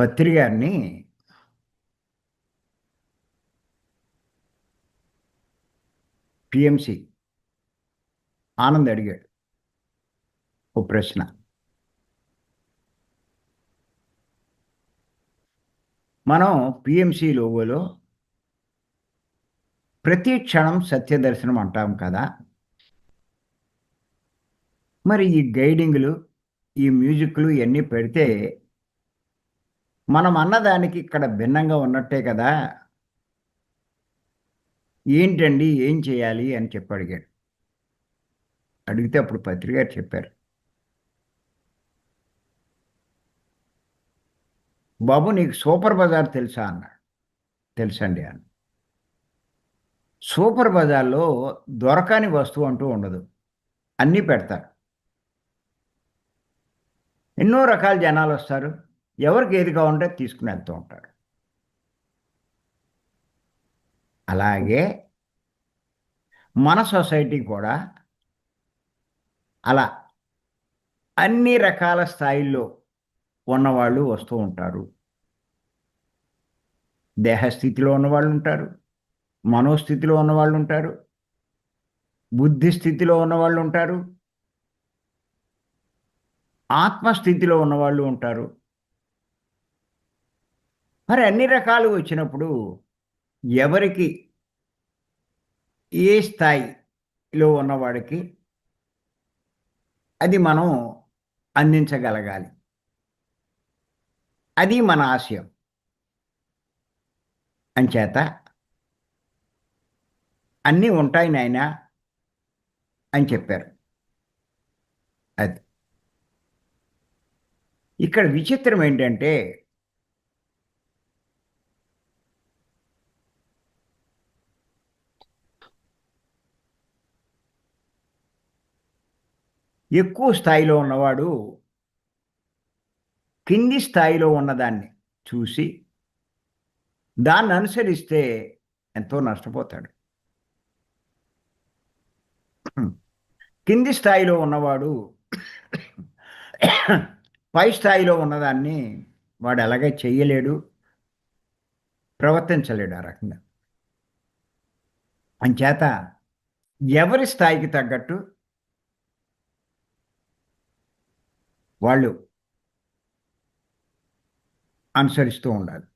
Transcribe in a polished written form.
పత్రి గారిని పిఎంసి ఆనంద్ అడిగాడు ఓ ప్రశ్న. మనం పిఎంసి లోగోలో ప్రతి క్షణం సత్యదర్శనం అంటాం కదా! మరి ఈ గైడింగ్‌లు, ఈ మ్యూజిక్‌లు ఇయన్నీ పెడితే మనం అన్నదానికి ఇక్కడ భిన్నంగా ఉన్నట్టే కదా! ఏంటండి? ఏం చేయాలి? అని చెప్పి అడిగాడు. అడిగితే అప్పుడు పత్రి గారు చెప్పారు. బాబు నీకు సూపర్ బజార్ తెలుసా? అన్నాడు. తెలుసండి అన్నా. సూపర్ బజార్‌లో దొరకని వస్తువు అంటూ ఉండదు. అన్నీ పెడతారు. ఎన్నో రకాల జనాలొస్తారు. ఎవరికి ఏది కావాలంటే అది తీసుకొని వెళ్తూ ఉంటారు. అలాగే మన సొసైటీ కూడా అలా అన్ని రకాల స్థాయిల్లో ఉన్నవాళ్ళు వస్తూ ఉంటారు. దేహస్థితిలో ఉన్నవాళ్ళుంటారు. మనోస్థితిలో ఉన్నవాళ్ళుంటారు. బుద్ధి స్థితిలో ఉన్నవాళ్ళుంటారు. ఆత్మస్థితిలో ఉన్నవాళ్ళు ఉంటారు. మరి అన్ని రకాలు వచ్చినప్పుడు ఎవరికి ఏ స్థాయిలో ఉన్నవాడికి అది మనం అందించగలగాలి. అది మన ఆశయం. అంచేత అన్నీ ఉంటాయి నాయనా అని చెప్పారు. అది. ఇక్కడ విచిత్రం ఏంటంటే ఎక్కువ స్థాయిలో ఉన్నవాడు కింది స్థాయిలో ఉన్నదాన్ని చూసి దాన్ని అనుసరిస్తే ఎంతో నష్టపోతాడు. కింది స్థాయిలో ఉన్నవాడు పై స్థాయిలో ఉన్నదాన్ని వాడు ఎలాగ చెయ్యలేడు, ప్రవర్తించలేడు ఆ రకంగా. అంచేత ఎవరి స్థాయికి తగ్గట్టు వాళ్ళు అనుసరిస్తూ ఉండాలి.